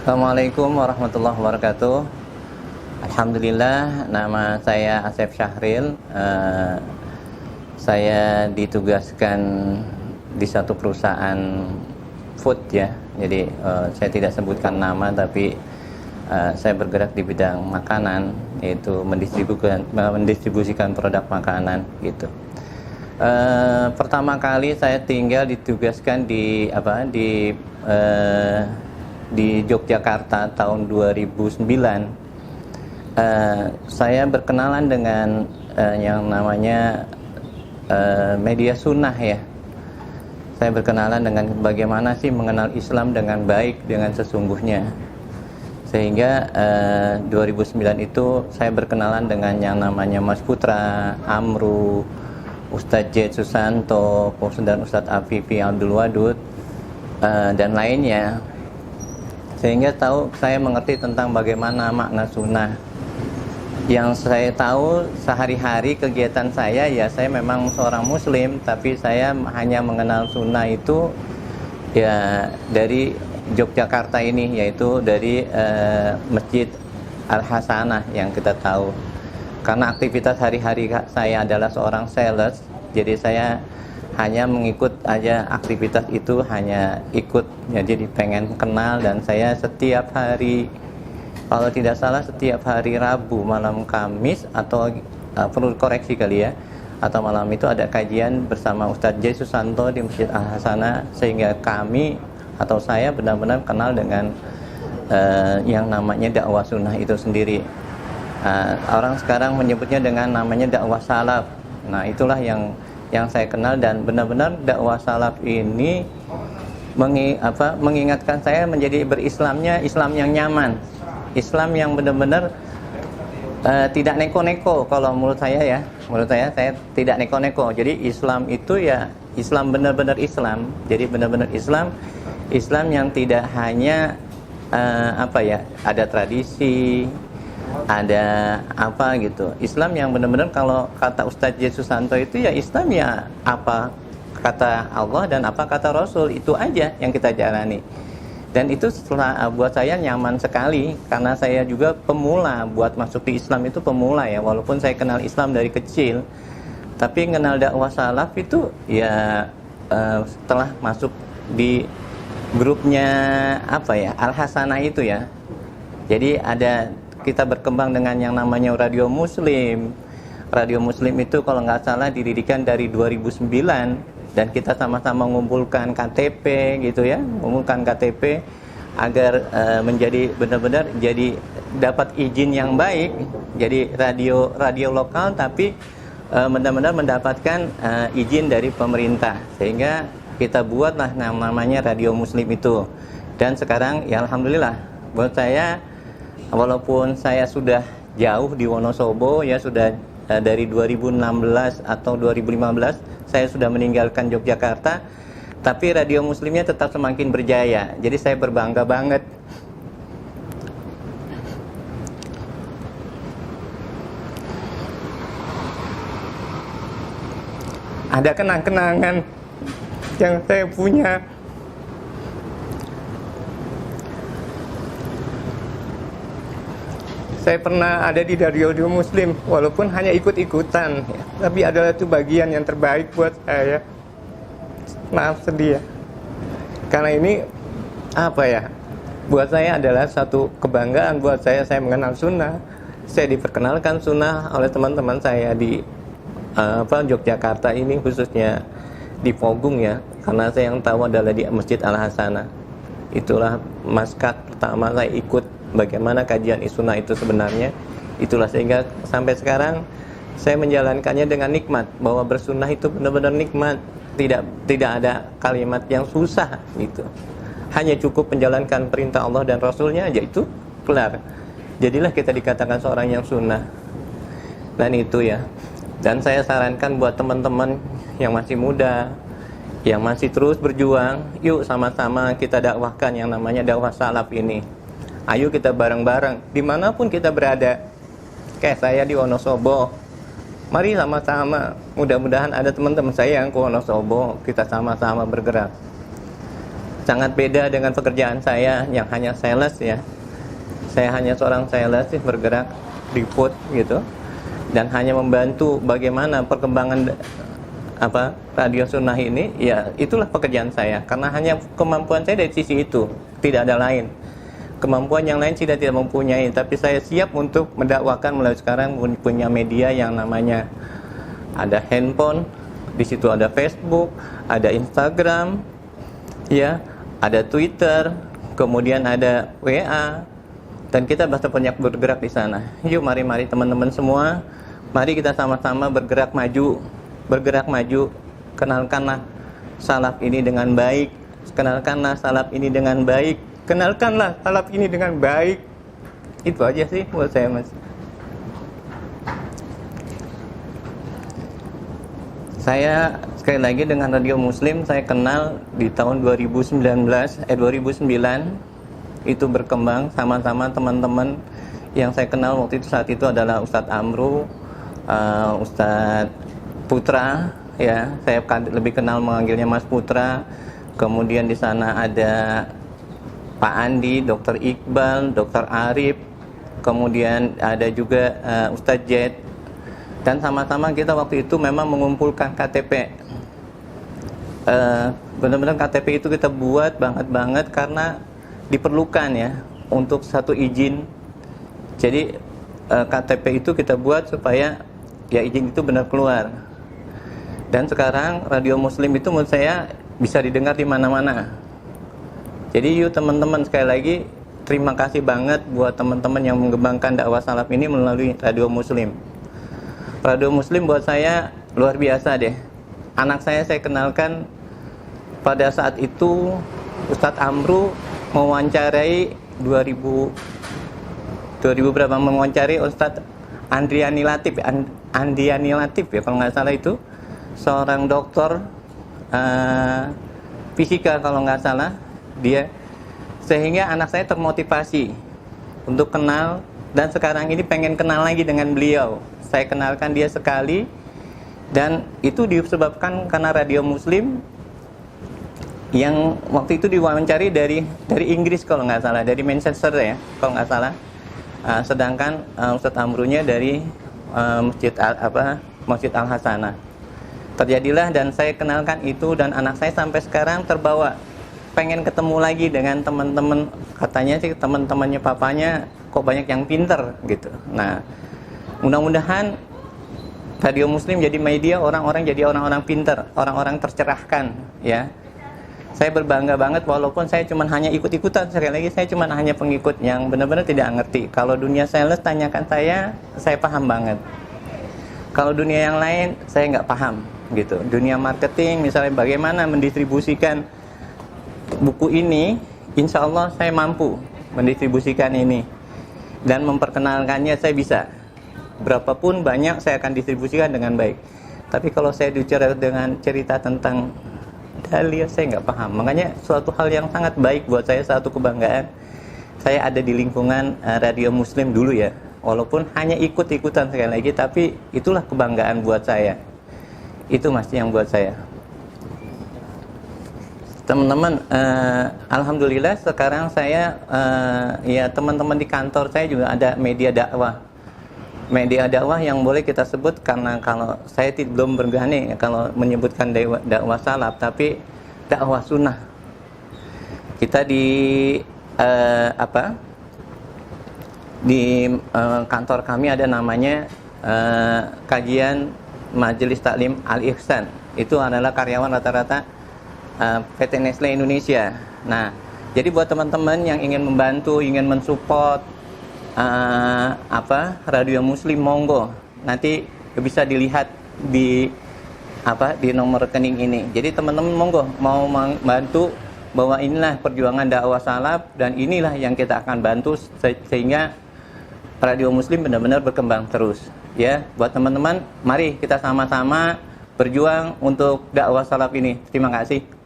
Assalamualaikum warahmatullahi wabarakatuh. Alhamdulillah, nama saya Asep Syahril. Saya ditugaskan di satu perusahaan food ya. Jadi saya tidak sebutkan nama, tapi saya bergerak di bidang makanan, yaitu mendistribusikan produk makanan gitu. Pertama kali saya ditugaskan di Yogyakarta tahun 2009. Saya berkenalan dengan yang namanya media sunnah ya. Saya berkenalan dengan bagaimana sih mengenal Islam dengan baik, dengan sesungguhnya. Sehingga 2009 itu saya berkenalan dengan yang namanya Mas Putra, Amru, Ustadz J. Susanto, dan Ustadz Afifi Abdul Wadud, dan lainnya. Sehingga saya mengerti tentang bagaimana makna sunnah. Yang saya tahu sehari-hari kegiatan saya, ya saya memang seorang muslim, tapi saya hanya mengenal sunnah itu ya dari Yogyakarta ini, yaitu dari Masjid Al-Hasanah yang kita tahu. Karena aktivitas hari-hari saya adalah seorang sales, jadi saya hanya mengikut aja aktivitas itu, hanya ikut, jadi pengen kenal. Dan saya setiap hari, kalau tidak salah setiap hari Rabu malam Kamis, atau perlu koreksi kali ya, atau malam itu ada kajian bersama Ustadz J. Susanto di Masjid Al-Hasanah, sehingga kami atau saya benar-benar kenal dengan yang namanya dakwah sunnah itu sendiri. Orang sekarang menyebutnya dengan namanya dakwah salaf. Nah, itulah yang saya kenal, dan benar-benar dakwah salaf ini mengingatkan saya menjadi berislamnya Islam yang nyaman, Islam yang benar-benar tidak neko-neko. Kalau menurut saya saya tidak neko-neko. Jadi Islam itu ya Islam benar-benar Islam. Jadi benar-benar Islam yang tidak hanya ada tradisi, ada apa gitu. Islam yang benar-benar, kalau kata Ustadz J. Susanto itu ya Islam ya apa kata Allah dan apa kata Rasul, itu aja yang kita jalani. Dan itu buat saya nyaman sekali, karena saya juga pemula. Buat masuk di Islam itu pemula ya, walaupun saya kenal Islam dari kecil, tapi kenal dakwah salaf itu ya setelah masuk di grupnya Al-Hasanah itu ya. Jadi kita berkembang dengan yang namanya Radio Muslim. Radio Muslim itu kalau nggak salah didirikan dari 2009, dan kita sama-sama mengumpulkan KTP gitu ya, mengumpulkan KTP agar menjadi benar-benar jadi dapat izin yang baik, jadi radio lokal, tapi benar-benar mendapatkan izin dari pemerintah, sehingga kita buatlah namanya Radio Muslim itu. Dan sekarang ya alhamdulillah, buat saya, walaupun saya sudah jauh di Wonosobo ya, sudah dari 2016 atau 2015 saya sudah meninggalkan Yogyakarta, tapi Radio Muslimnya tetap semakin berjaya. Jadi saya berbangga banget. Ada kenang-kenangan yang saya punya. Saya pernah ada di Radio Muslim, walaupun hanya ikut-ikutan ya, tapi adalah itu bagian yang terbaik buat saya. Maaf sedih ya, karena ini buat saya adalah satu kebanggaan buat saya mengenal sunnah. Saya diperkenalkan sunnah oleh teman-teman saya di Yogyakarta ini, khususnya di Pogung ya, karena saya yang tahu adalah di Masjid Al-Hasanah. Itulah maskat pertama saya ikut bagaimana kajian sunnah itu sebenarnya. Itulah sehingga sampai sekarang saya menjalankannya dengan nikmat, bahwa bersunnah itu benar-benar nikmat. Tidak ada kalimat yang susah gitu. Hanya cukup menjalankan perintah Allah dan Rasulnya aja, itu kelar. Jadilah kita dikatakan seorang yang sunnah. Dan itu ya. Dan saya sarankan buat teman-teman yang masih muda, yang masih terus berjuang, yuk sama-sama kita dakwahkan yang namanya dakwah salaf ini. Ayo kita bareng-bareng dimanapun kita berada. Kayak saya di Wonosobo, mari sama-sama, mudah-mudahan ada teman-teman saya yang ke Wonosobo, kita sama-sama bergerak. sangat beda dengan pekerjaan saya yang hanya sales ya. Saya hanya seorang sales sih, bergerak di food gitu, dan hanya membantu bagaimana perkembangan radio sunnah ini. Ya itulah pekerjaan saya, karena hanya kemampuan saya dari sisi itu, tidak ada lain. Kemampuan yang lain tidak mempunyai, tapi saya siap untuk mendakwakan melalui sekarang punya media yang namanya ada handphone, di situ ada Facebook, ada Instagram, ya, ada Twitter, kemudian ada WA, dan kita bahkan banyak bergerak di sana. Yuk, mari teman-teman semua, mari kita sama-sama bergerak maju, kenalkanlah salaf ini dengan baik, kenalkanlah salaf ini dengan baik. Itu aja sih buat saya, Mas. Saya sekali lagi dengan Radio Muslim saya kenal di tahun 2009 itu berkembang sama-sama teman-teman yang saya kenal waktu itu, saat itu adalah Ustadz Amru, Ustadz Putra, ya, saya lebih kenal memanggilnya Mas Putra. Kemudian di sana ada Pak Andi, Dr. Iqbal, Dr. Arif, kemudian ada juga Ustadz Jet, dan sama-sama kita waktu itu memang mengumpulkan KTP. Benar-benar KTP itu kita buat banget karena diperlukan ya untuk satu izin. Jadi KTP itu kita buat supaya ya izin itu benar keluar. Dan sekarang Radio Muslim itu menurut saya bisa didengar di mana-mana. Jadi yuk teman-teman, sekali lagi terima kasih banget buat teman-teman yang mengembangkan dakwah salaf ini melalui Radio Muslim. Radio Muslim buat saya luar biasa deh. Anak saya kenalkan pada saat itu Ustadz Amru mewawancarai 2000 berapa, mewawancarai Ustadz Andriani Latif ya kalau nggak salah, itu seorang dokter fisika kalau nggak salah dia, sehingga anak saya termotivasi untuk kenal, dan sekarang ini pengen kenal lagi dengan beliau. Saya kenalkan dia sekali, dan itu disebabkan karena Radio Muslim yang waktu itu diwawancari dari Inggris kalau nggak salah, dari Manchester ya kalau nggak salah. Sedangkan Ustadz Amrunya dari Masjid Al Hasanah. Terjadilah dan saya kenalkan itu, dan anak saya sampai sekarang terbawa pengen ketemu lagi dengan teman-teman, katanya sih teman-temannya papanya kok banyak yang pinter gitu. Nah, mudah-mudahan Radio Muslim jadi media orang-orang jadi orang-orang pinter, orang-orang tercerahkan ya. Saya berbangga banget walaupun saya cuma hanya ikut-ikutan, sekali lagi saya cuma hanya pengikut yang benar-benar tidak ngerti. Kalau dunia sales tanyakan saya paham banget. Kalau dunia yang lain saya nggak paham gitu. Dunia marketing misalnya bagaimana mendistribusikan buku ini, insya Allah saya mampu mendistribusikan ini dan memperkenalkannya, saya bisa. Berapapun banyak saya akan distribusikan dengan baik. Tapi kalau saya bicara dengan cerita tentang dalil, saya nggak paham. Makanya suatu hal yang sangat baik buat saya, satu kebanggaan, saya ada di lingkungan Radio Muslim dulu ya. Walaupun hanya ikut-ikutan sekali lagi, tapi itulah kebanggaan buat saya. Itu Mas yang buat saya. Teman-teman, alhamdulillah sekarang saya ya teman-teman di kantor saya juga ada media dakwah yang boleh kita sebut, karena kalau saya belum berani kalau menyebutkan dakwah salaf, tapi dakwah sunnah. Kita di kantor kami ada namanya kajian Majelis Taklim Al-Ihsan. Itu adalah karyawan rata-rata PT Nestle Indonesia. Nah, jadi buat teman-teman yang ingin membantu, ingin mensupport Radio Muslim, monggo. Nanti bisa dilihat di nomor rekening ini. Jadi teman-teman monggo mau membantu, bahwa inilah perjuangan dakwah salaf dan inilah yang kita akan bantu sehingga Radio Muslim benar-benar berkembang terus. Ya, buat teman-teman, mari kita sama-sama berjuang untuk dakwah salaf ini. Terima kasih.